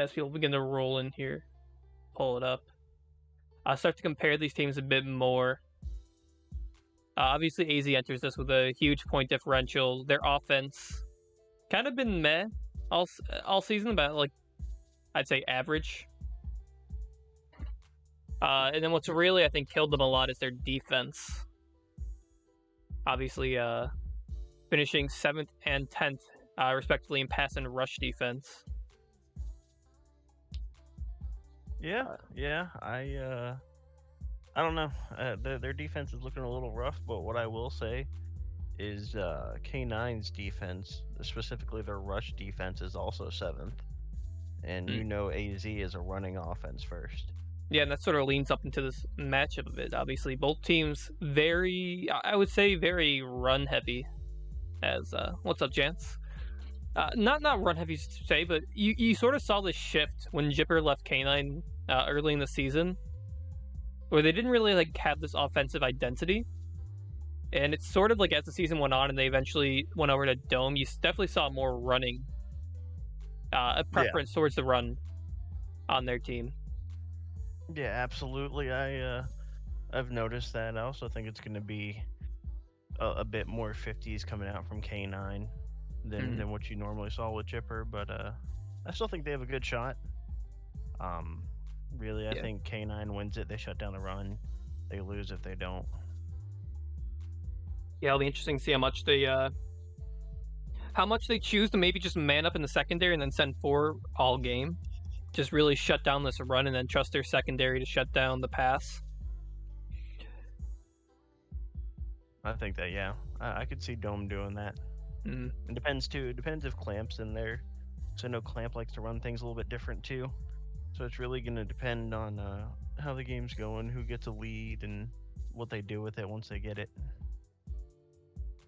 as people begin to roll in here. Pull it up. I'll start to compare these teams a bit more. Obviously, AZ enters this with a huge point differential. Their offense kind of been meh all season, about like I'd say average. And then what's really I think killed them a lot is their defense. Obviously, finishing 7th and 10th respectively in pass and rush defense. Yeah. I don't know. Their defense is looking a little rough, but what I will say is K9's defense, specifically their rush defense, is also 7th. And you know AZ is a running offense first. Yeah, and that sort of leans up into this matchup a bit. Obviously, both teams I would say, very run heavy. As what's up, Jance? Not run heavy to say, but you sort of saw this shift when Jipper left K9 early in the season, where they didn't really like have this offensive identity. And it's sort of like as the season went on and they eventually went over to Dome, you definitely saw more running, a preference towards the run on their team. Yeah, absolutely. I've noticed that. I also think it's going to be a bit more 50s coming out from K9 than what you normally saw with Jipper, but I still think they have a good shot. Really, I think K9 wins it. They shut down the run. They lose if they don't. Yeah, it'll be interesting to see how much they choose to maybe just man up in the secondary and then send 4 all game. Just really shut down this run and then trust their secondary to shut down the pass. I think that, yeah. I could see Dome doing that. It depends, too. It depends if Clamp's in there. So I know Clamp likes to run things a little bit different, too. So it's really going to depend on how the game's going, who gets a lead, and what they do with it once they get it.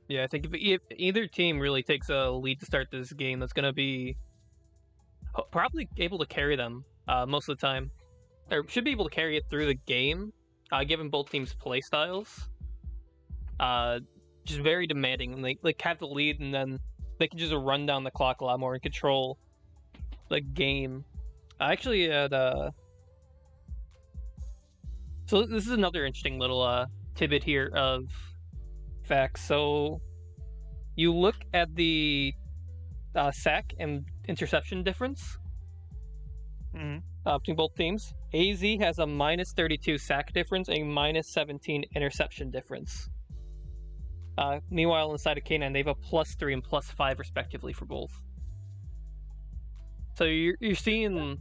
Yeah, I think if either team really takes a lead to start this game, that's going to be probably able to carry them most of the time. Or should be able to carry it through the game, given both teams' play styles. Just very demanding. And they have the lead, and then they can just run down the clock a lot more and control the game. Actually, so this is another interesting little tidbit here of facts. So you look at the sack and interception difference between both teams. AZ has a -32 sack difference and a -17 interception difference. Meanwhile, inside of K9, they have a +3 and +5 respectively for both. So you're seeing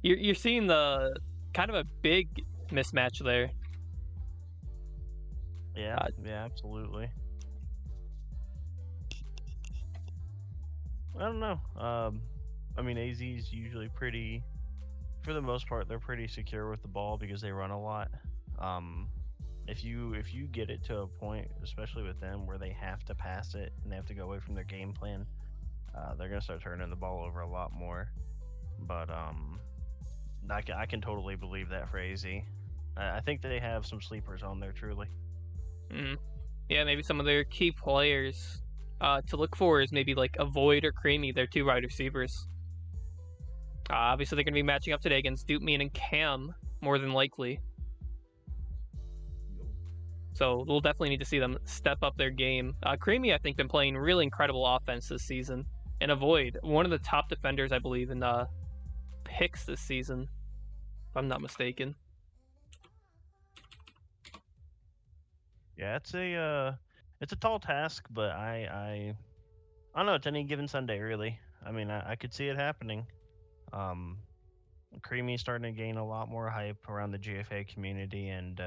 the kind of a big mismatch there. Yeah, absolutely. I don't know. I mean, AZ's usually pretty, for the most part, they're pretty secure with the ball because they run a lot. If you get it to a point, especially with them, where they have to pass it and they have to go away from their game plan, they're gonna start turning the ball over a lot more. But I can totally believe that for AZ. I think they have some sleepers on there, truly. Yeah, maybe some of their key players to look for is maybe like Avoid or Creamy, their 2 wide receivers. Obviously, they're going to be matching up today against Doopman and Cam, more than likely. So we'll definitely need to see them step up their game. Creamy, I think, been playing really incredible offense this season. And Avoid, one of the top defenders, I believe, in picks this season, if I'm not mistaken. Yeah, it's a tall task, but I don't know. It's any given Sunday, really. I mean, I could see it happening. Creamy's starting to gain a lot more hype around the GFA community, and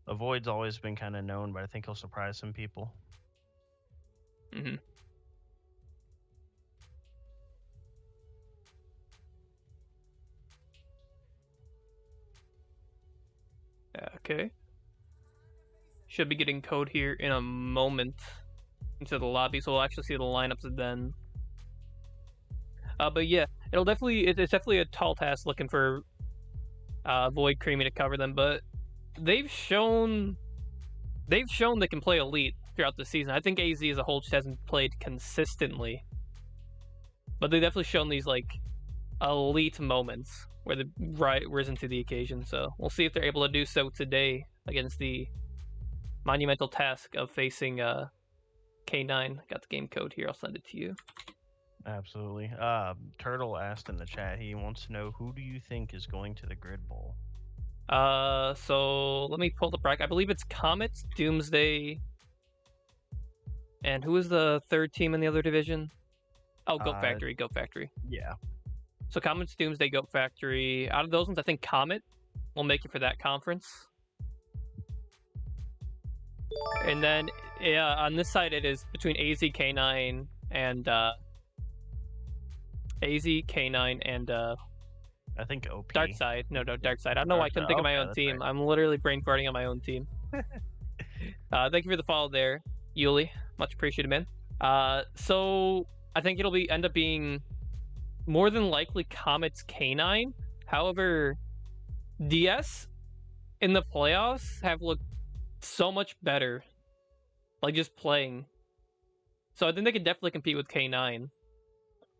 Avoid's always been kind of known, but I think he'll surprise some people. Okay. Should be getting code here in a moment into the lobby, so we'll actually see the lineups then. But yeah, it's definitely a tall task looking for Void Creamy to cover them, but they've shown they can play elite throughout the season. I think AZ as a whole just hasn't played consistently. But they've definitely shown these like elite moments where they've risen to the occasion. So we'll see if they're able to do so today against the monumental task of facing K9. I got the game code here. I'll send it to you. Absolutely. Turtle asked in the chat. He wants to know, who do you think is going to the Grid Bowl? So let me pull the bracket. I believe it's Comets, Doomsday, and who is the third team in the other division? Oh, Goat Factory. Goat Factory. Yeah. So Comets, Doomsday, Goat Factory. Out of those ones, I think Comet will make it for that conference. And then on this side, it is between AZ, K9, and AZ, K9, and I think OP. Dark Side. No, Dark Side. I don't know why I couldn't think of my own team. Right. I'm literally brain farting on my own team. Thank you for the follow there, Yuli. Much appreciated, man. So I think it'll end up being more than likely Comets K9. However, DS in the playoffs have looked so much better, like just playing. So I think they could definitely compete with K9.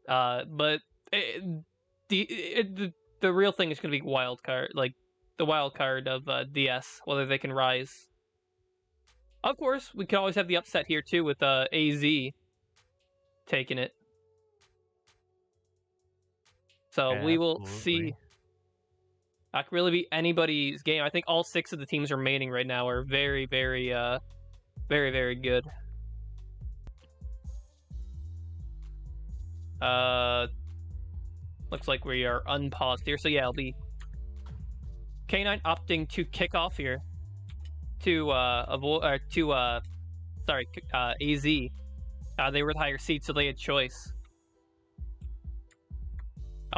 But the real thing is going to be wild card, like the wild card of DS, whether they can rise. Of course, we could always have the upset here too with AZ taking it. So yeah, we will see. That could really be anybody's game. I think all 6 of the teams remaining right now are very, very, very good. Looks like we are unpaused here. So yeah, it'll be K9 opting to kick off here to AZ. They were the higher seed, so they had choice.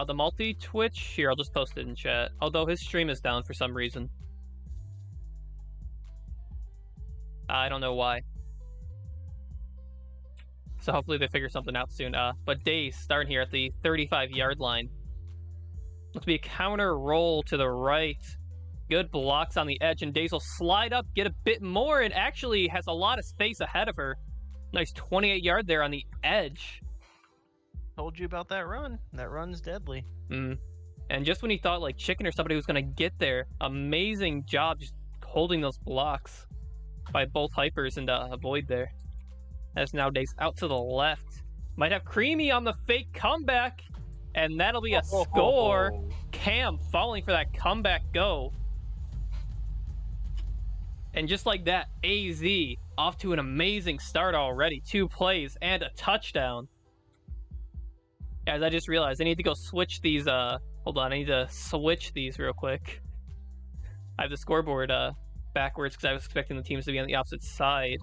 The multi-Twitch, here, I'll just post it in chat. Although his stream is down for some reason. I don't know why. So hopefully they figure something out soon. But Daze starting here at the 35-yard line. Looks to be a counter roll to the right. Good blocks on the edge, and Daze will slide up, get a bit more, and actually has a lot of space ahead of her. Nice 28-yard there on the edge. Told you about that run. That run's deadly. And just when he thought like Chicken or somebody was going to get there, amazing job just holding those blocks by both Hypers and Avoid there. As nowadays out to the left. Might have Creamy on the fake comeback, and that'll be a score. Cam falling for that comeback go. And just like that, AZ off to an amazing start already. 2 plays and a touchdown. Guys, I just realized I need to go switch these, hold on, I need to switch these real quick. I have the scoreboard backwards because I was expecting the teams to be on the opposite side.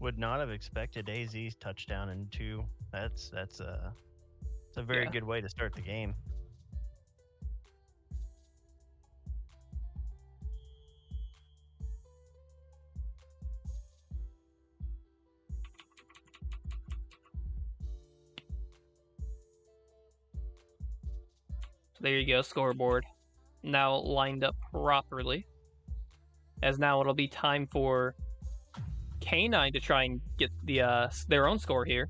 Would not have expected AZ's touchdown in 2. That's a very good way to start the game. There you go, scoreboard. Now lined up properly. As now it'll be time for K9 to try and get their own score here.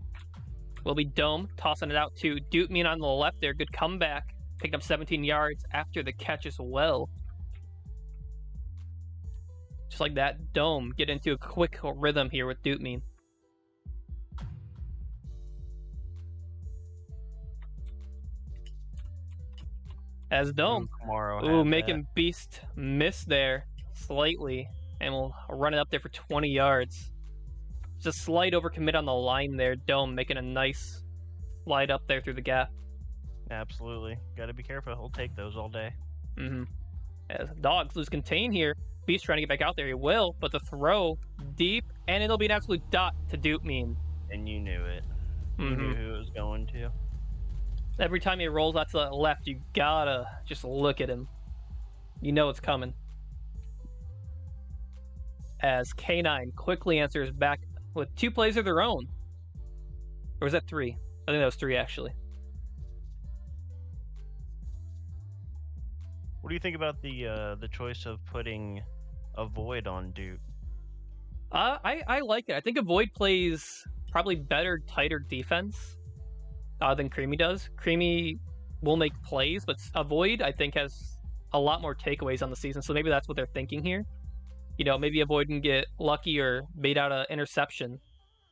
Will be Dome tossing it out to Dootmean on the left there. Good comeback. Picked up 17 yards after the catch as well. Just like that, Dome get into a quick rhythm here with Dootmean. As Dome, making Beast miss there slightly, and we'll run it up there for 20 yards. Just a slight overcommit on the line there. Dome making a nice slide up there through the gap. Absolutely. Got to be careful. He'll take those all day. As Dogs lose contain here. Beast trying to get back out there. He will, but the throw deep, and it'll be an absolute dot to Dootmean. And you knew it. You knew who it was going to. Every time he rolls out to the left, you gotta just look at him. You know it's coming. As K9 quickly answers back with 2 plays of their own. Or was that 3? I think that was 3, actually. What do you think about the choice of putting Avoid on Duke? I like it. I think Avoid plays probably better, tighter defense than Creamy does. Creamy will make plays, but Avoid, I think, has a lot more takeaways on the season, so maybe that's what they're thinking here. You know, maybe Avoid can get lucky or bait out an interception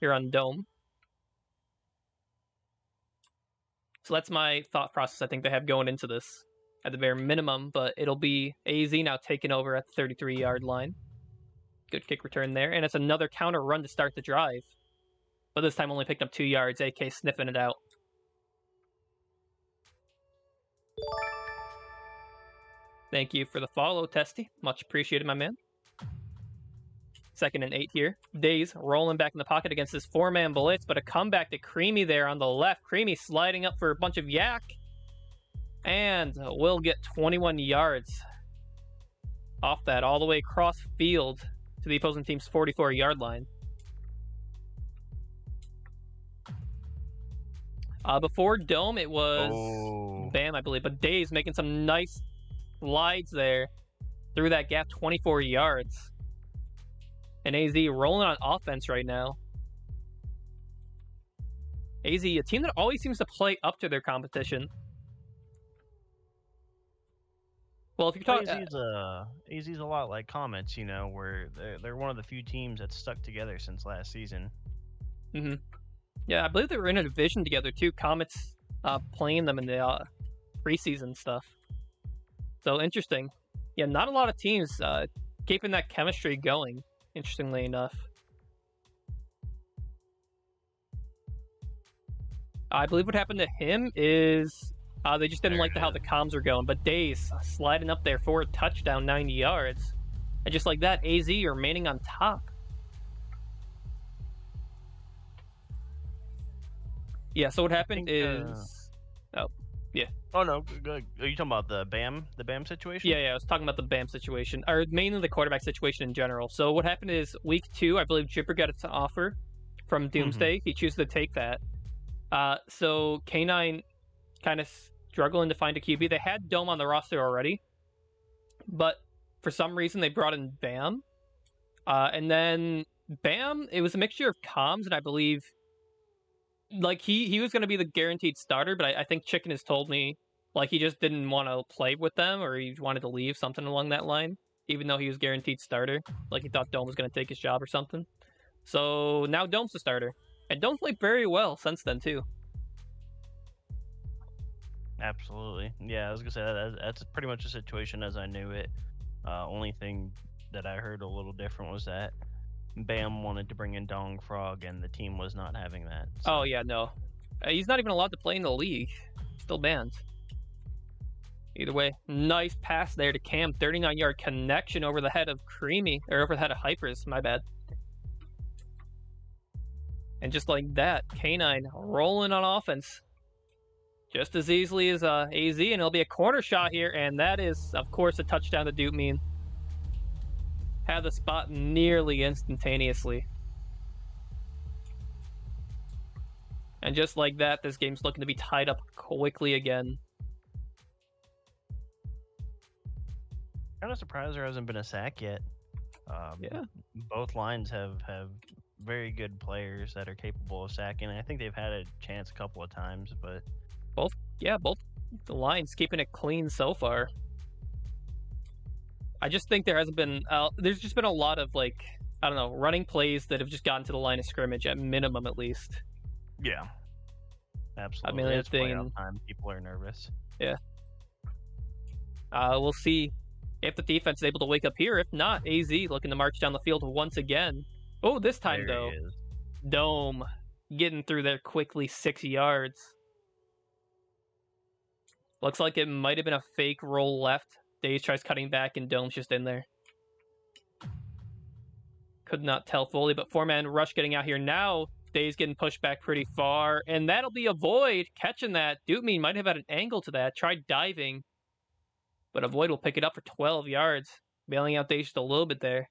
here on Dome. So that's my thought process I think they have going into this at the bare minimum, but it'll be AZ now taking over at the 33-yard line. Good kick return there, and it's another counter run to start the drive. But this time only picked up 2 yards, AK sniffing it out. Thank you for the follow, Testy. Much appreciated, my man. 2nd and 8 here. Days rolling back in the pocket against this 4-man blitz, but a comeback to Creamy there on the left. Creamy sliding up for a bunch of yak. And will get 21 yards off that, all the way across field to the opposing team's 44-yard line. Before Dome, it was Bam, I believe, but Days making some nice slides there through that gap, 24 yards. And AZ rolling on offense right now. AZ, a team that always seems to play up to their competition. Well, if you're talking, AZ's a lot like Comets, you know, where they're one of the few teams that's stuck together since last season. Mm-hmm. Yeah, I believe they were in a division together too. Comets playing them in the preseason stuff. So interesting. Yeah, not a lot of teams keeping that chemistry going. Interestingly enough, I believe what happened to him is they just didn't like how the comms were going. But Days sliding up there for a touchdown, 90 yards. And just like that, AZ remaining on top. Yeah, so what happened is... Oh, yeah. Oh, no, good. Are you talking about the BAM situation? Yeah, I was talking about the BAM situation, or mainly the quarterback situation in general. So what happened is week 2, I believe Jipper got an offer from Doomsday. He chose to take that. So K9 kind of struggling to find a QB. They had Dome on the roster already, but for some reason they brought in Bam. And then Bam, it was a mixture of comms, and I believe like he was going to be the guaranteed starter, but I think Chicken has told me like he just didn't want to play with them, or he wanted to leave, something along that line, even though he was guaranteed starter. Like he thought Dome was going to take his job or something. So now Dome's the starter, and Dome's played very well since then too. Absolutely. Yeah, I was going to say that's pretty much the situation as I knew it. Only thing that I heard a little different was that Bam wanted to bring in Dong Frog, and the team was not having that. So. Oh, yeah, no. He's not even allowed to play in the league. Still banned. Either way, nice pass there to Cam. 39-yard connection over the head of Creamy, or over the head of Hypers, my bad. And just like that, K9 rolling on offense. Just as easily as AZ, and it'll be a corner shot here, and that is, of course, a touchdown to Duke Mean. Had the spot nearly instantaneously. And just like that, this game's looking to be tied up quickly again. Kind of surprised there hasn't been a sack yet. Yeah. Both lines have very good players that are capable of sacking. I think they've had a chance a couple of times, but... Both the lines keeping it clean so far. I just think there hasn't been... there's just been a lot of, like, I don't know, running plays that have just gotten to the line of scrimmage, at minimum at least. Yeah. Absolutely. I mean, it's playoff time. People are nervous. Yeah. We'll see if the defense is able to wake up here. If not, AZ looking to march down the field once again. Oh, this time, though, Dome getting through there quickly, 6 yards. Looks like it might have been a fake roll left. Days tries cutting back, and Dome's just in there. Could not tell fully, but 4-man rush getting out here now. Days getting pushed back pretty far, and that'll be a Void catching that. Dootmean might have had an angle to that. Tried diving, but a Void will pick it up for 12 yards. Bailing out Days just a little bit there.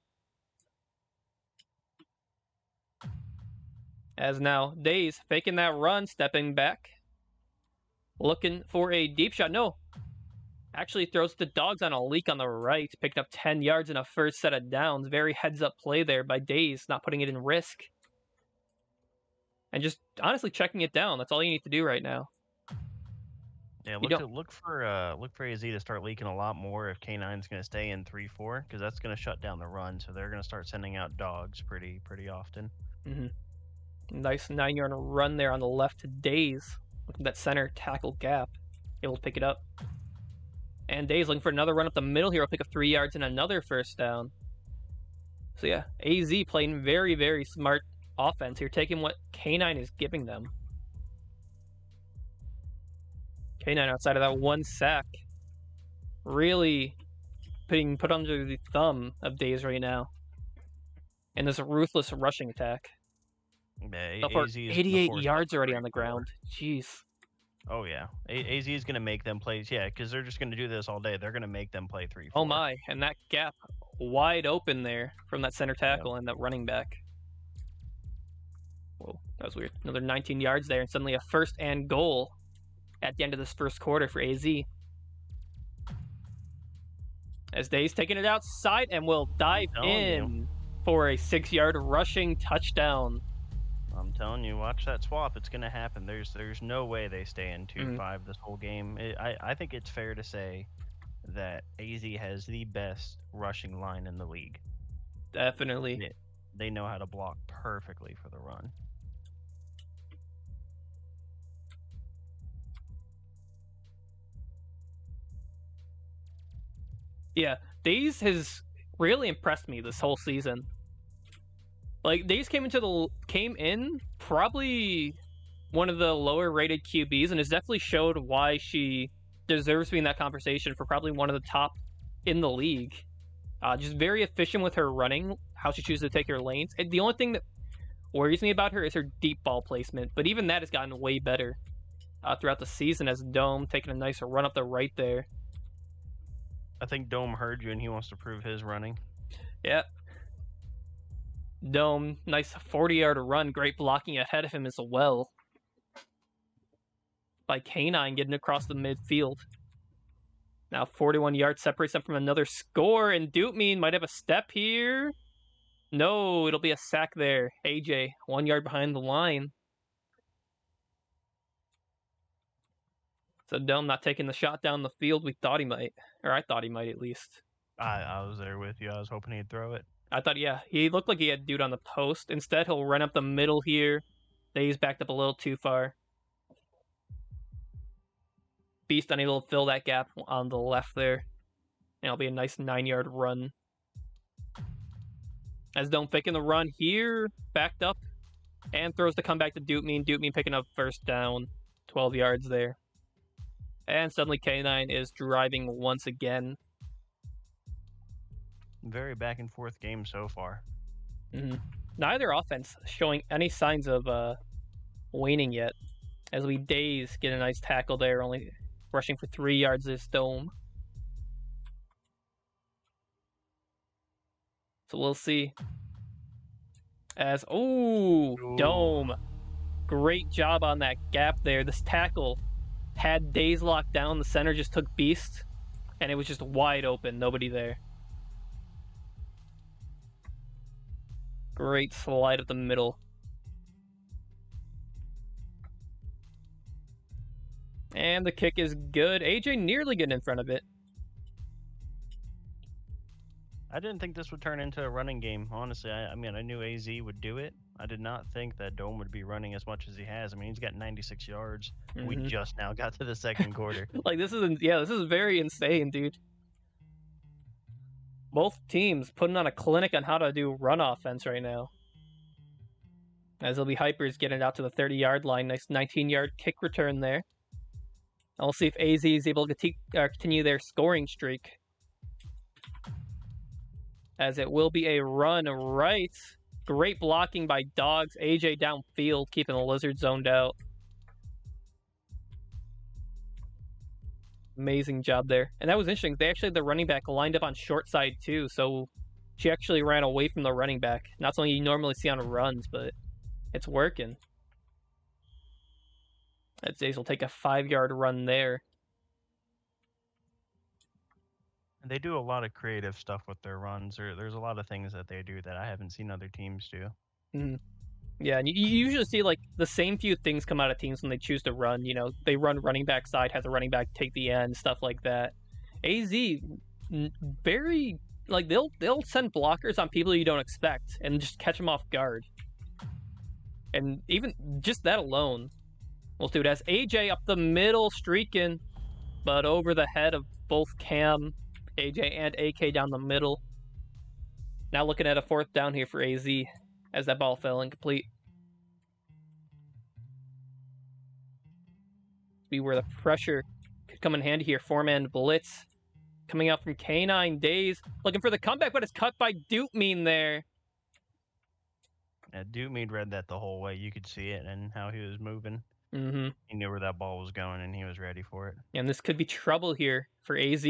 As now, Days faking that run, stepping back. Looking for a deep shot. No. Actually throws the Dogs on a leak on the right. Picked up 10 yards in a first set of downs. Very heads-up play there by Days, not putting it in risk. and just honestly checking it down. That's all you need to do right now. Yeah, You don't. look for AZ to start leaking a lot more if K9's going to stay in 3-4 because that's going to shut down the run. So they're going to start sending out dogs pretty often. Mm-hmm. Nice 9-yard run there on the left to Days. Look at that center tackle gap. Able to pick it up. And Days looking for another run up the middle here. Will pick up 3 yards and another first down. So yeah, AZ playing very, very smart offense here, taking what K9 is giving them. K9 outside of that 1 sack. Really being put under the thumb of Days right now. And this ruthless rushing attack. Yeah, For AZ is 88 yards already on the ground. Jeez. Oh yeah, AZ is gonna make them play. Yeah, because they're just gonna do this all day. They're gonna make them play 3-4. Oh my! And that gap wide open there from that center tackle and that running back. Whoa, that was weird. Another 19 yards there, and suddenly a first and goal at the end of this first quarter for AZ. As Day's taking it outside and will dive in for a 6-yard rushing touchdown. I'm telling you, watch that swap. It's gonna happen. There's no way they stay in 2-5 this whole game. I think it's fair to say that AZ has the best rushing line in the league. Definitely. They know how to block perfectly for the run. Yeah, Days has really impressed me this whole season. Like, Days came in probably one of the lower rated QBs and has definitely showed why she deserves to be in that conversation for probably one of the top in the league. Just very efficient with her running, how she chooses to take her lanes. And the only thing that worries me about her is her deep ball placement, but even that has gotten way better throughout the season as Dome taking a nice run up the right there. I think Dome heard you and he wants to prove his running. Yeah. Dome, nice 40-yard run, great blocking ahead of him as well. By K9 getting across the midfield. Now 41 yards separates them from another score, and Dutmean might have a step here. No, it'll be a sack there. AJ, 1 yard behind the line. So Dome not taking the shot down the field we thought he might. Or I thought he might at least. I was there with you. I was hoping he'd throw it. I thought, yeah, he looked like he had dude on the post. Instead, he'll run up the middle here. He's backed up a little too far. Beast unable to fill that gap on the left there. And it'll be a nice 9-yard run. As Dome faking the run here, backed up, and throws the comeback to Dutmean. Dutmean picking up first down, 12 yards there. And suddenly K9 is driving once again. Very back and forth game so far. Mm-hmm. Neither offense showing any signs of waning yet. As we Days get a nice tackle there, only rushing for 3 yards this Dome. So we'll see. As, Dome. Great job on that gap there. This tackle had Days locked down. The center just took Beast, and it was just wide open. Nobody there. Great slide up the middle. And the kick is good. AJ nearly getting in front of it. I didn't think this would turn into a running game, honestly. I mean, I knew AZ would do it. I did not think that Dome would be running as much as he has. I mean, he's got 96 yards. Mm-hmm. We just now got to the second quarter. Like, this is very insane, dude. Both teams putting on a clinic on how to do run offense right now. As there'll be Hypers getting it out to the 30-yard line. Nice 19-yard kick return there. I'll see if AZ is able to continue their scoring streak. As it will be a run right. Great blocking by Dogs. AJ downfield, keeping the Lizard zoned out. Amazing job there. And that was interesting. They actually had the running back lined up on short side too, so she actually ran away from the running back. Not something you normally see on runs, but it's working. As Days will take a 5-yard run there. They do a lot of creative stuff with their runs. There's a lot of things that they do that I haven't seen other teams do. Mm. Yeah, and you usually see like the same few things come out of teams when they choose to run. You know, they run running back side, has a running back take the end, stuff like that. AZ, very like they'll send blockers on people you don't expect and just catch them off guard. And even just that alone, we'll see. It has AJ up the middle streaking, but over the head of both Cam, AJ, and AK down the middle. Now looking at a 4th down here for AZ as that ball fell incomplete. Be where the pressure could come in handy here. 4-man blitz coming out from K9 Days, looking for the comeback, but it's cut by Dootmean there. Yeah, Dootmean read that the whole way. You could see it and how he was moving. Mm-hmm. He knew where that ball was going, and he was ready for it. And this could be trouble here for AZ.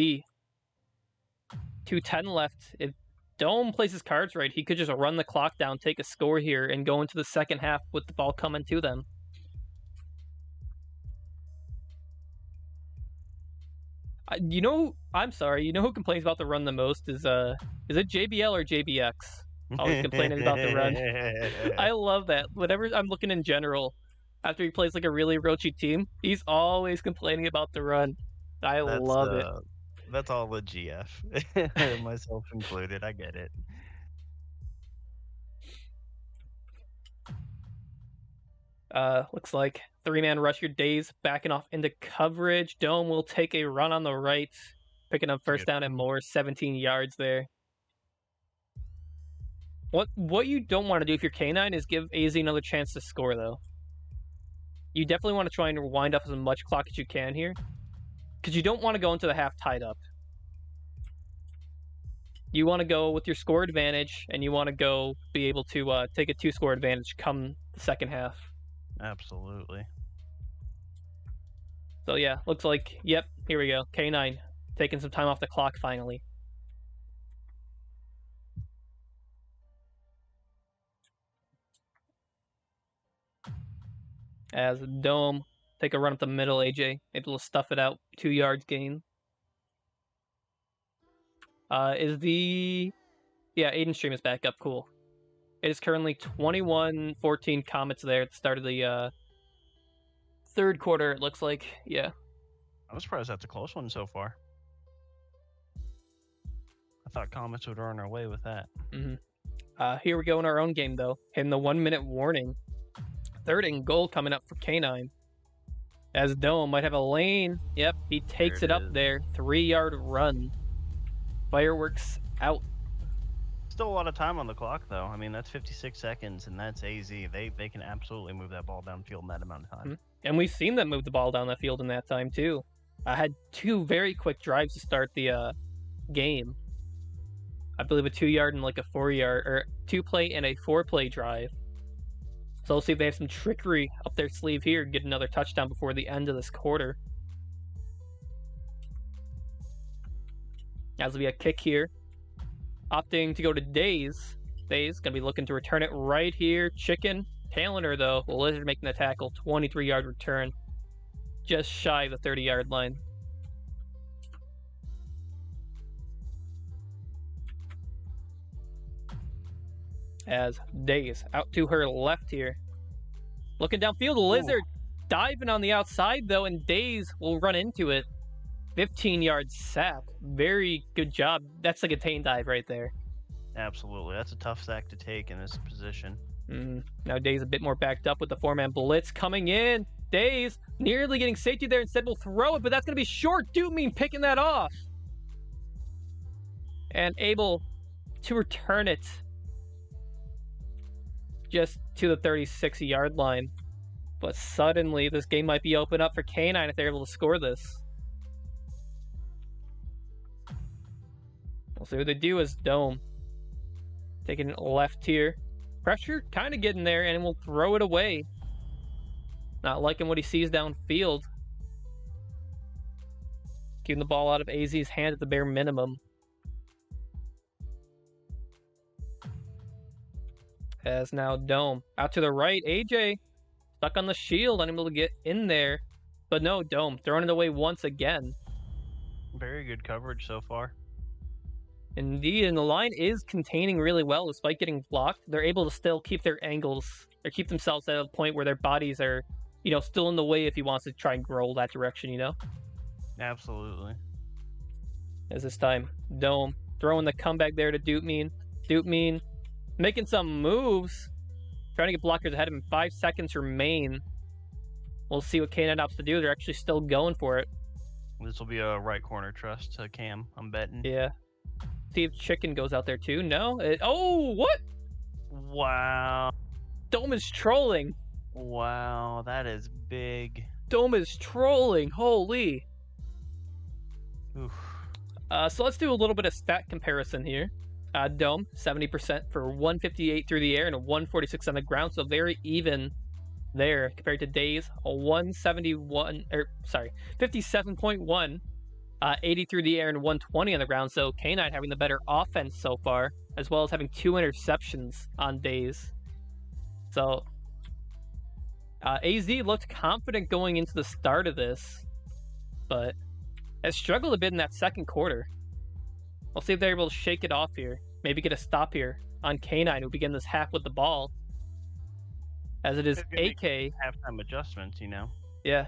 2:10 left. If Dome plays his cards right, he could just run the clock down, take a score here, and go into the second half with the ball coming to them. I'm sorry. You know who complains about the run the most is it JBL or JBX? Always complaining about the run. I love that. Whenever I'm looking in general, after he plays like a really roachy team, he's always complaining about the run. I love it. That's all the GF, myself included. I get it. Looks like 3-man rush your Days backing off into coverage. Dome will take a run on the right, picking up first down and more, 17 yards there. What you don't want to do if you're K9 is give AZ another chance to score, though. You definitely want to try and wind up as much clock as you can here, because you don't want to go into the half tied up. You want to go with your score advantage, and you want to go be able to take a 2-score advantage come the second half. Absolutely. So yeah, looks like, yep, here we go. K9 taking some time off the clock finally. As Dome take a run up the middle, AJ able to stuff it out, 2 yards gain. Aiden Stream is back up, cool. It is currently 21-14 Comets there at the start of the third quarter, it looks like. Yeah. I'm surprised that's a close one so far. I thought Comets would earn our way with that. Mm-hmm. Here we go in our own game, though. In the 1-minute warning. 3rd and goal coming up for K9. As Dome might have a lane. Yep, he takes it up there. 3-yard run. Fireworks out. Still a lot of time on the clock, though. I mean, that's 56 seconds, and that's AZ. They can absolutely move that ball downfield in that amount of time. Mm-hmm. And we've seen them move the ball down the field in that time, too. I had 2 very quick drives to start the game. I believe a 2-yard and like a 4-yard, or 2-play and a 4-play drive. So we'll see if they have some trickery up their sleeve here and get another touchdown before the end of this quarter. As we have a kick here. Opting to go to Days. Days going to be looking to return it right here. Chicken. Talenter, though. Lizard making the tackle. 23-yard return. Just shy of the 30-yard line. As Days out to her left here. Looking downfield, Lizard diving on the outside, though, and Days will run into it. 15-yard sack. Very good job. That's a contain dive right there. Absolutely. That's a tough sack to take in this position. Now Days a bit more backed up with the 4-man blitz coming in. Days nearly getting safety there. Instead, we'll throw it, but that's going to be short. Dootmean picking that off. And able to return it just to the 36-yard line. But suddenly, this game might be open up for K9 if they're able to score this. We'll see what they do as Dome taking it left here. Pressure kind of getting there, and we'll throw it away. Not liking what he sees downfield. Keeping the ball out of AZ's hand at the bare minimum. As now Dome out to the right. AJ stuck on the shield, unable to get in there. But no, Dome throwing it away once again. Very good coverage so far. Indeed, and the line is containing really well despite getting blocked. They're able to still keep their angles or keep themselves at a point where their bodies are, still in the way if he wants to try and grow that direction, Absolutely. As this time, Dome throwing the comeback there to Dootmean. Dootmean making some moves, trying to get blockers ahead of him. 5 seconds remain. We'll see what K9 opts to do. They're actually still going for it. This will be a right corner trust to Cam, I'm betting. Yeah. See if Chicken goes out there too. No? Oh, what? Wow. Dome is trolling. Wow, that is big. Dome is trolling. Holy. Oof. So let's do a little bit of stat comparison here. Dome, 70% for 158 through the air and a 146 on the ground, so very even there compared to Days, a 57.1, 80 through the air and 120 on the ground, so K9 having the better offense so far, as well as having 2 interceptions on Days. So, AZ looked confident going into the start of this, but has struggled a bit in that second quarter. We'll see if they're able to shake it off here. Maybe get a stop here on K9, who begin this half with the ball. As it is AK. Halftime adjustments, Yeah.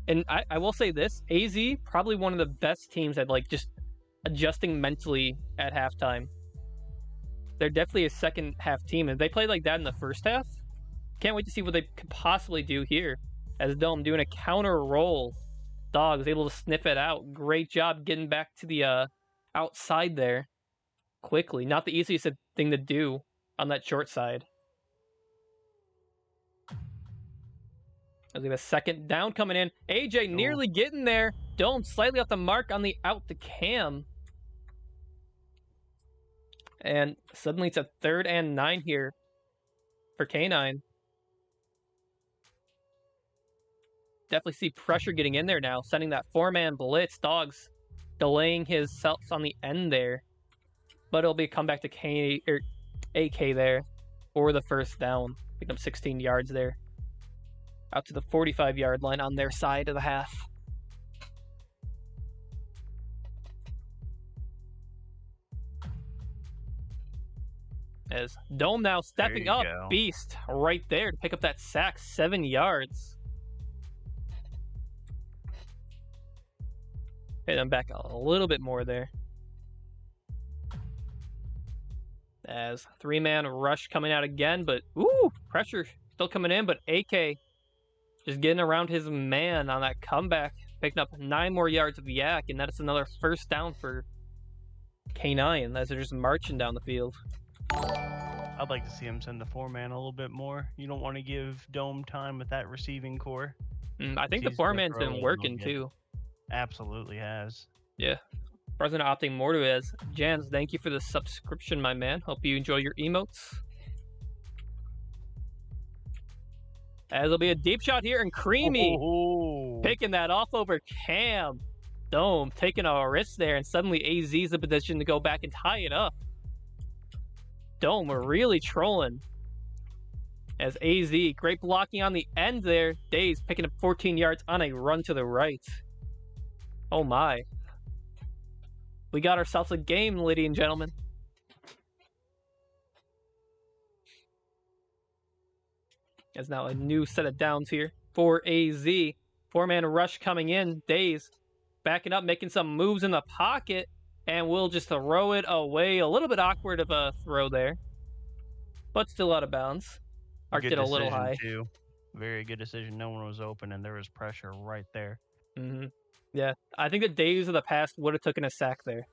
And I will say this, AZ, probably one of the best teams at just adjusting mentally at halftime. They're definitely a second half team. If they played like that in the first half, can't wait to see what they could possibly do here. As Dome doing a counter roll. Dog was able to sniff it out. Great job getting back to the outside there quickly. Not the easiest thing to do on that short side. As we have a second down coming in. AJ nearly getting there. Dome slightly off the mark on the out to Cam. And suddenly it's a 3rd and 9 here for K9. Definitely see pressure getting in there now, sending that 4-man blitz. Dogs delaying his self on the end there. But it'll be a comeback to AK there for the first down. Pick up 16 yards there. Out to the 45-yard line on their side of the half. As Dome now stepping up. Go. Beast right there to pick up that sack. 7 yards. Hit them back a little bit more there. As 3-man rush coming out again, but pressure still coming in, but AK just getting around his man on that comeback, picking up 9 more yards of yak, and that's another first down for K9 as they're just marching down the field. I'd like to see him send the 4-man a little bit more. You don't want to give Dome time with that receiving core. I think the 4-man's been working too. Absolutely has. Yeah. President opting more to it as Jans, thank you for the subscription, my man. Hope you enjoy your emotes. As there'll be a deep shot here, and Creamy picking that off over Cam. Dome taking a risk there, and suddenly AZ's in position to go back and tie it up. Dome really trolling. As AZ, great blocking on the end there. Days picking up 14 yards on a run to the right. Oh my. We got ourselves a game, ladies and gentlemen. As now a new set of downs here for AZ. 4-man rush coming in. Days backing up, making some moves in the pocket, and we'll just throw it away. A little bit awkward of a throw there, but still out of bounds. Arc did a little high. Too. Very good decision. No one was open, and there was pressure right there. Yeah, I think the Days of the past would have taken a sack there,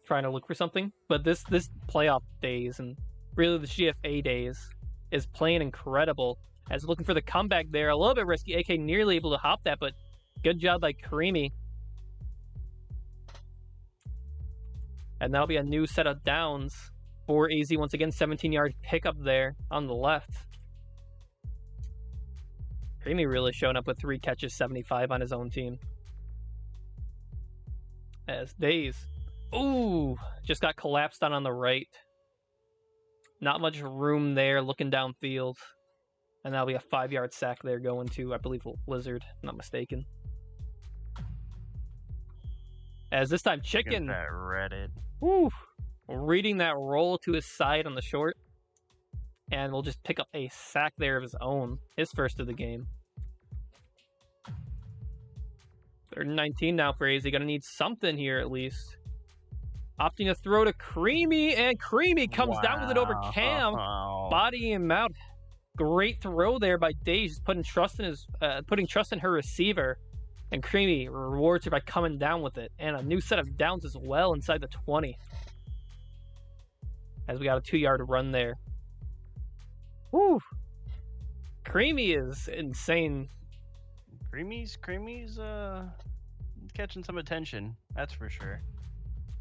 trying to look for something. But this playoff Days, and really the GFA Days, is playing incredible. As looking for the comeback there, a little bit risky. AK nearly able to hop that, but good job by Karimi. And that'll be a new set of downs for AZ. Once again, 17-yard pickup there on the left. Karimi really showing up with 3 catches, 75 on his own team. As Days, just got collapsed on the right. Not much room there looking downfield. And that'll be a 5-yard sack there going to, I believe, Lizard, if I'm not mistaken. As this time, Chicken. That Reddit. Reading that roll to his side on the short. And we'll just pick up a sack there of his own. His first of the game. 3rd and 19 now for AZ. Gonna need something here at least. Opting to throw to Creamy, and Creamy comes down with it over Cam, bodying him out. Great throw there by Dave, just putting trust in her receiver, and Creamy rewards her by coming down with it, and a new set of downs as well inside the 20. As we got a 2-yard run there. Woo! Creamy is insane. Creamy's catching some attention, that's for sure.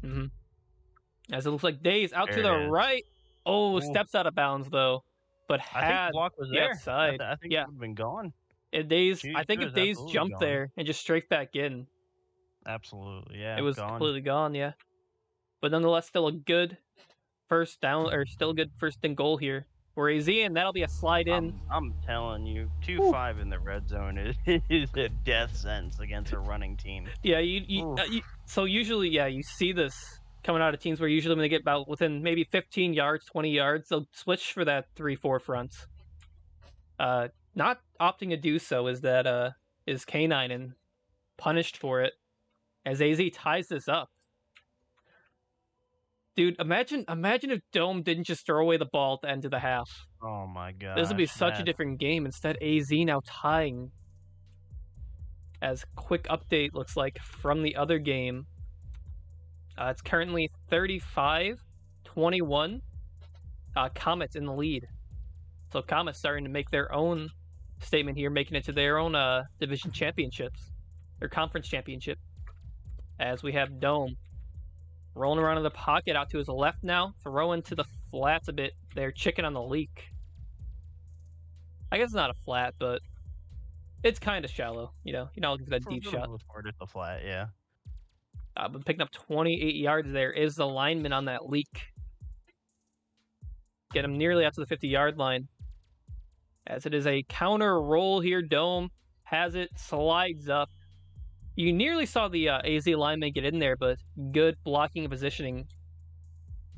Mm-hmm. As it looks like Days out to the right. Oh, steps out of bounds though. But I think the block was there. Outside. I think it would have been gone. I think if Days jumped there and just straight back in. Absolutely, yeah. It was completely gone, yeah. But nonetheless, still a good first down, or still a good 1st and goal here for AZ, and that'll be a slide in. I'm telling you, 2-5 in the red zone is a death sentence against a running team. Yeah, so usually, you see this coming out of teams where usually when they get about within maybe 15 yards, 20 yards, they'll switch for that 3-4 fronts. Not opting to do so is K9 and punished for it as AZ ties this up. Dude, imagine if Dome didn't just throw away the ball at the end of the half. Oh my god. This would be such a different game. Instead, AZ now tying. As quick update looks like from the other game. It's currently 35-21. Comet's in the lead. So Comet's starting to make their own statement here, making it to their own division championships. Their conference championship. As we have Dome rolling around in the pocket out to his left now, throwing to the flats a bit. They're chicken on the leak. I guess it's not a flat, but it's kind of shallow. You're not looking for that deep shot. At the flat, yeah. But picking up 28 yards there is the lineman on that leak. Get him nearly out to the 50-yard line. As it is a counter roll here, Dome has it, slides up. You nearly saw the AZ lineman get in there, but good blocking and positioning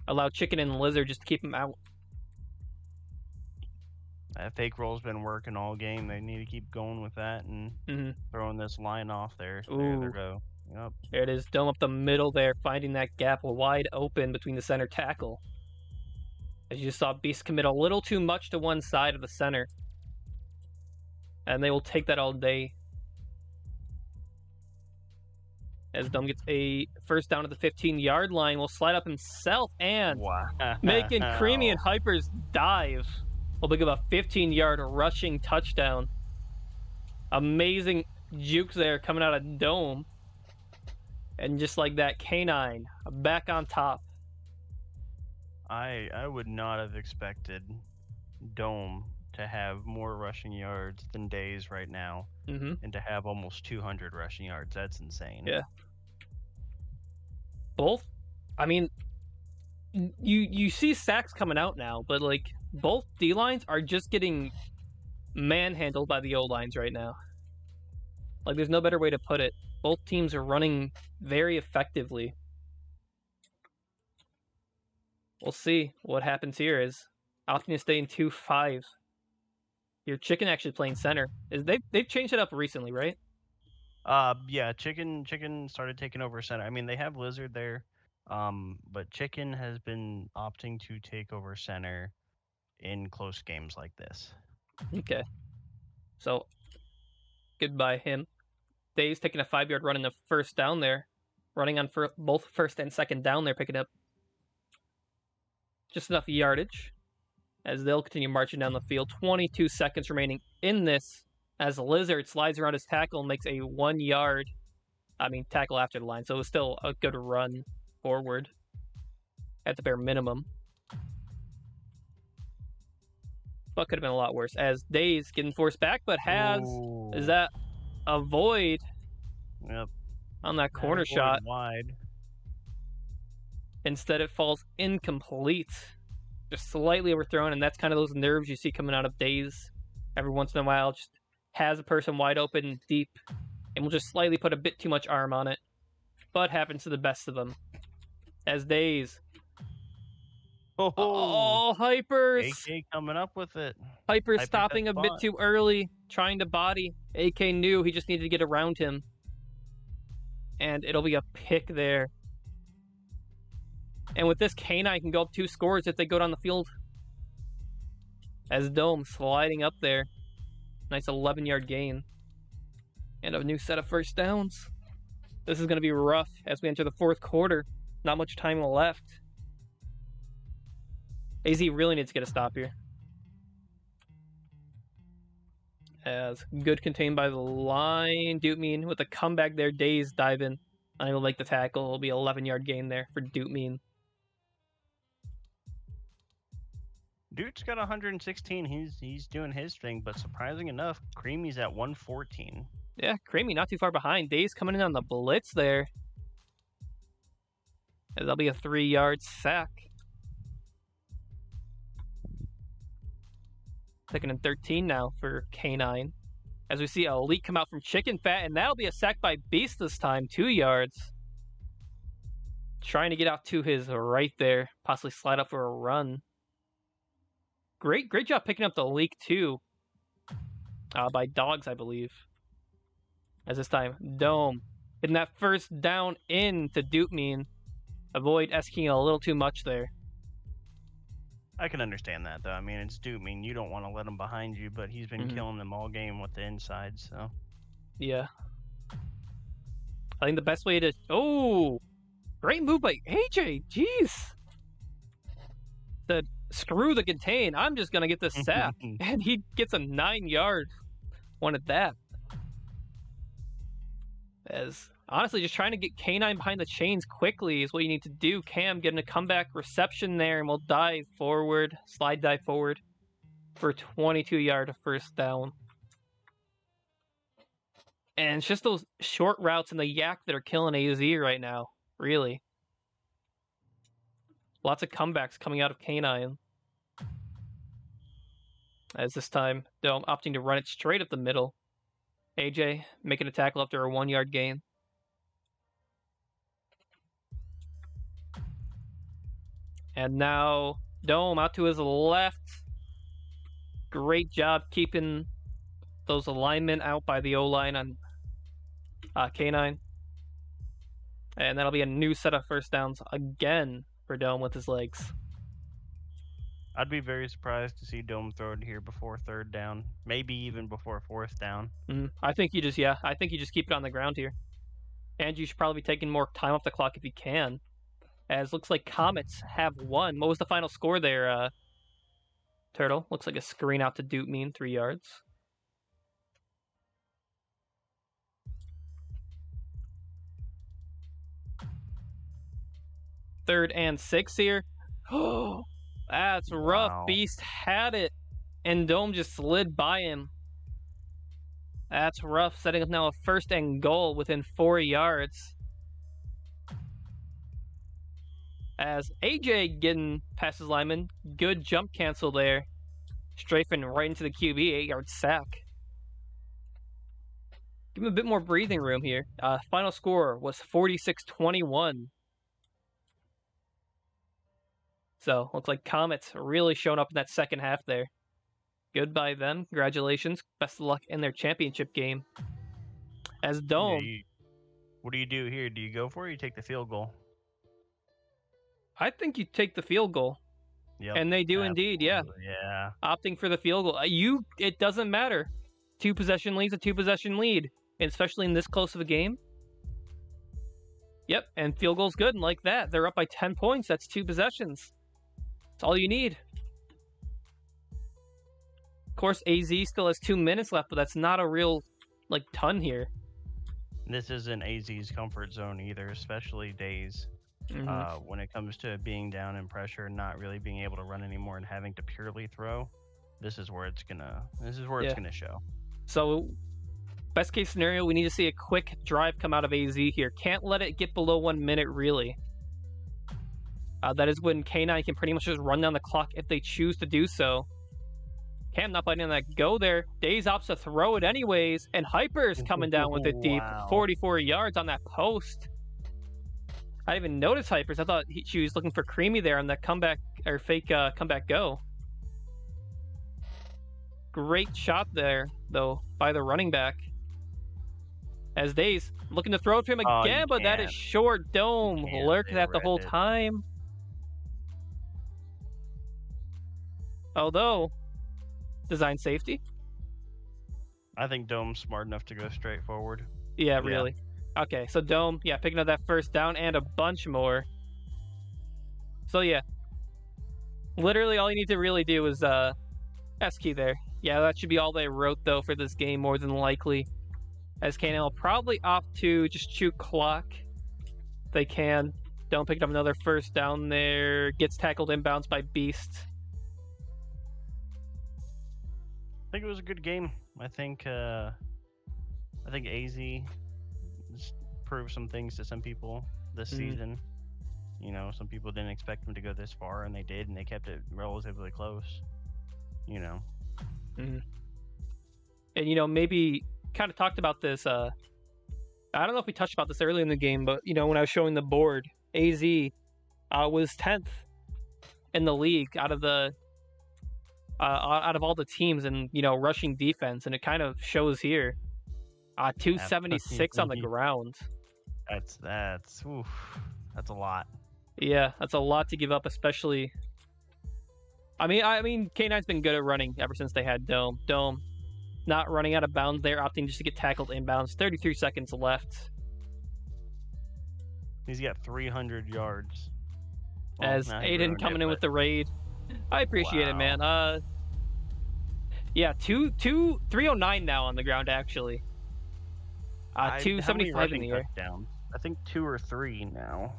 allowed Chicken and Lizard just to keep him out. That fake roll's been working all game. They need to keep going with that and throwing this line off there. There they go. Yep. There it is. Dome up the middle there, finding that gap wide open between the center tackle. As you just saw Beast commit a little too much to one side of the center. And they will take that all day. As Dome gets a first down at the 15-yard line, will slide up himself and making Creamy and Hyper's dive. Will pick up a 15-yard rushing touchdown. Amazing jukes there coming out of Dome. And just like that, K9 back on top. I would not have expected Dome to have more rushing yards than Days right now, and to have almost 200 rushing yards. That's insane. Yeah. Both, I mean, you see sacks coming out now, but like both D lines are just getting manhandled by the O lines right now. Like, there's no better way to put it. Both teams are running very effectively. We'll see what happens here. Is opting to stay in 2-5. Your Chicken actually playing center. They've changed it up recently, right? Yeah, Chicken started taking over center. I mean, they have Lizard there, but Chicken has been opting to take over center in close games like this. Okay. So, goodbye him. Dave's taking a 5-yard run in the first down there. Running on both first and second down there, picking up just enough yardage as they'll continue marching down the field. 22 seconds remaining in this as Lizard slides around his tackle and makes a 1-yard, tackle after the line. So it was still a good run forward at the bare minimum. But could have been a lot worse as Days getting forced back, but is that a void? Yep. On that corner shot. Wide. Instead, it falls incomplete. Just slightly overthrown, and that's kind of those nerves you see coming out of Days every once in a while. Just has a person wide open deep, and will just slightly put a bit too much arm on it. But happens to the best of them. As Days Oh, Oh, Hypers! AK coming up with it. Hypers Hyper stopping a bit spot. too early, trying to body. AK knew he just needed to get around him. And it'll be a pick there. And with this, K9 can go up 2 scores if they go down the field. As Dome sliding up there. Nice 11-yard gain. And a new set of first downs. This is going to be rough as we enter the 4th quarter. Not much time left. AZ really needs to get a stop here. As good contained by the line. Dootmean with a comeback there. Days dive in. Unable to make the tackle. It'll be an 11-yard gain there for Dootmean. Dude's got 116. He's doing his thing, but surprising enough, Creamy's at 114. Yeah, Creamy not too far behind. Days coming in on the blitz there. That'll be a 3-yard sack. 2nd and 13 now for K9. As we see Elite come out from Chicken Fat, and that'll be a sack by Beast this time, 2 yards. Trying to get out to his right there, possibly slide up for a run. Great job picking up the leak too. By Dogs, I believe. As this time, Dome hitting that first down in to Dootmean. Avoid esking a little too much there. I can understand that though. I mean, it's Dootmean. You don't want to let him behind you, but he's been killing them all game with the inside. So yeah, I think the best way to great move by AJ. Jeez, said screw the contain. I'm just gonna get this sack, and he gets a 9-yard one at that. As honestly, just trying to get K9 behind the chains quickly is what you need to do. Cam getting a comeback reception there, and we'll dive forward, slide dive forward for a 22-yard first down. And it's just those short routes and the yak that are killing AZ right now, really. Lots of comebacks coming out of K9. As this time, Dome opting to run it straight up the middle. AJ making a tackle after a 1-yard gain. And now Dome out to his left. Great job keeping those alignment out by the O-line on K9. And that'll be a new set of first downs again for Dome with his legs. I'd be very surprised to see Dome throw it here before 3rd down, maybe even before 4th down. I think you just keep it on the ground here. And you should probably be taking more time off the clock if you can. As looks like Comets have won. What was the final score there, Turtle? Looks like a screen out to Dootmean, 3 yards. Third and 6 here. Oh, that's rough. Wow. Beast had it, and Dome just slid by him. That's rough. Setting up now a 1st and goal within 4 yards. As AJ getting past his lineman. Good jump cancel there. Strafing right into the QB, 8-yard sack. Give him a bit more breathing room here. Final score was 46-21. So, looks like Comets really showing up in that second half there. Good by them. Congratulations. Best of luck in their championship game. As Dome... Yeah, what do you do here? Do you go for it or you take the field goal? I think you take the field goal. Yep, and they do indeed, yeah. Yeah. Opting for the field goal. It doesn't matter. 2-possession lead's a 2-possession lead. And especially in this close of a game. Yep, and field goal's good. And like that, they're up by 10 points. That's 2 possessions. That's all you need. Of course, AZ still has 2 minutes left, but that's not a real, ton here. This isn't AZ's comfort zone either, especially Days. When it comes to being down in pressure and not really being able to run anymore and having to purely throw, this is where it's gonna show. So, best case scenario, we need to see a quick drive come out of AZ here. Can't let it get below 1 minute, really. That is when K9 can pretty much just run down the clock if they choose to do so. Cam not biting on that go there. Days opts to throw it anyways, and Hyper's coming down with it deep. 44 yards on that post. I didn't even notice Hypers. I thought she was looking for Creamy there on that comeback fake comeback go. Great shot there, though, by the running back. As Days looking to throw to him Oh, again, you but that is can't. short. Dome can't. lurked They that the read whole it. time. Although, design safety. I think Dome's smart enough to go straight forward. Yeah, really. Okay, so Dome, yeah, picking up that first down and a bunch more. So yeah, literally all you need to really do is S key there. Yeah, that should be all they wrote though for this game, more than likely. As K9 will probably opt to just shoot clock. If they can. Dome picked up another first down there. Gets tackled inbounds by Beast. I think it was a good game. I think AZ just proved some things to some people this season. You know, some people didn't expect them to go this far, and they did, and they kept it relatively close. You know. And you know, maybe kind of talked about this. I don't know if we touched about this early in the game, but you know, when I was showing the board, AZ was 10th in the league out of all the teams in, you know, rushing defense, and it kind of shows here. 276 on the ground. That's a lot. Yeah, that's a lot to give up, especially. I mean, K9's been good at running ever since they had Dome. Dome, not running out of bounds there, opting just to get tackled inbounds. 33 seconds left. He's got 300 yards. As Aiden coming in with the raid. I appreciate it, man. Yeah, 309 now on the ground, actually. 275 in the air. Touchdowns? I think 2 or 3 now.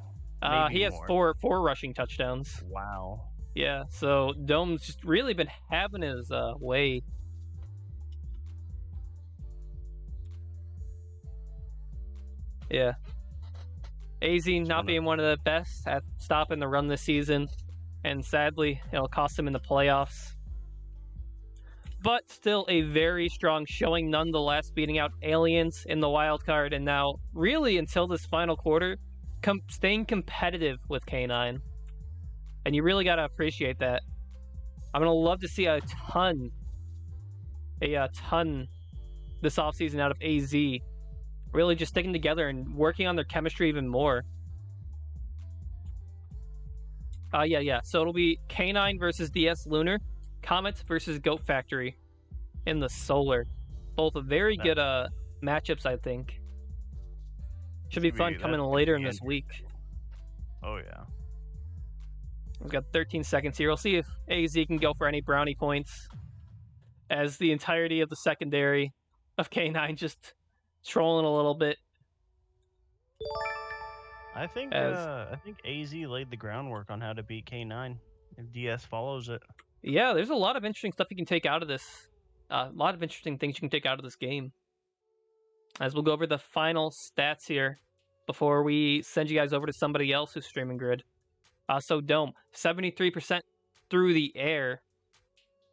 He has more. four rushing touchdowns. Wow. Yeah, so Dome's just really been having his way. Yeah. AZ not being one of the best at stopping the run this season, and sadly, it'll cost him in the playoffs. But still a very strong showing nonetheless, beating out Aliens in the wild card, and now, really until this final quarter, staying competitive with K9. And you really got to appreciate that. I'm going to love to see a ton this offseason out of AZ. Really just sticking together and working on their chemistry even more. So it'll be K9 versus DS Lunar, Comet versus Goat Factory in the Solar. Both very good matchups, I think. Should be fun coming later in this week. Oh, yeah. We've got 13 seconds here. We'll see if AZ can go for any brownie points, as the entirety of the secondary of K9 just trolling a little bit. I think AZ laid the groundwork on how to beat K9 if DS follows it. Yeah, there's a lot of interesting stuff you can take out of this. A lot of interesting things you can take out of this game. As we'll go over the final stats here before we send you guys over to somebody else who's streaming Grid. So Dome, 73% through the air,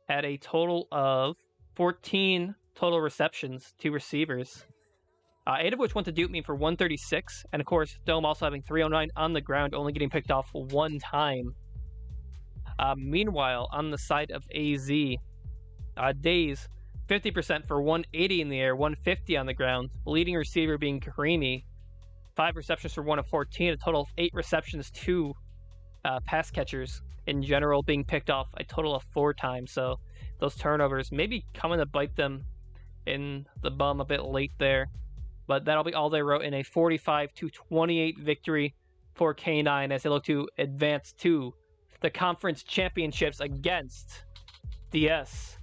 had a total of 14 total receptions to receivers. 8 of which went to Duke Me for 136, and of course, Dome also having 309 on the ground, only getting picked off one time. Meanwhile, on the side of AZ, Days, 50% for 180 in the air, 150 on the ground. Leading receiver being Karimi, 5 receptions for 1 of 14, a total of 8 receptions, 2 pass catchers in general being picked off a total of 4 times. So those turnovers maybe coming to bite them in the bum a bit late there. But that'll be all they wrote in a 45-28 victory for K9 as they look to advance to the conference championships against DS.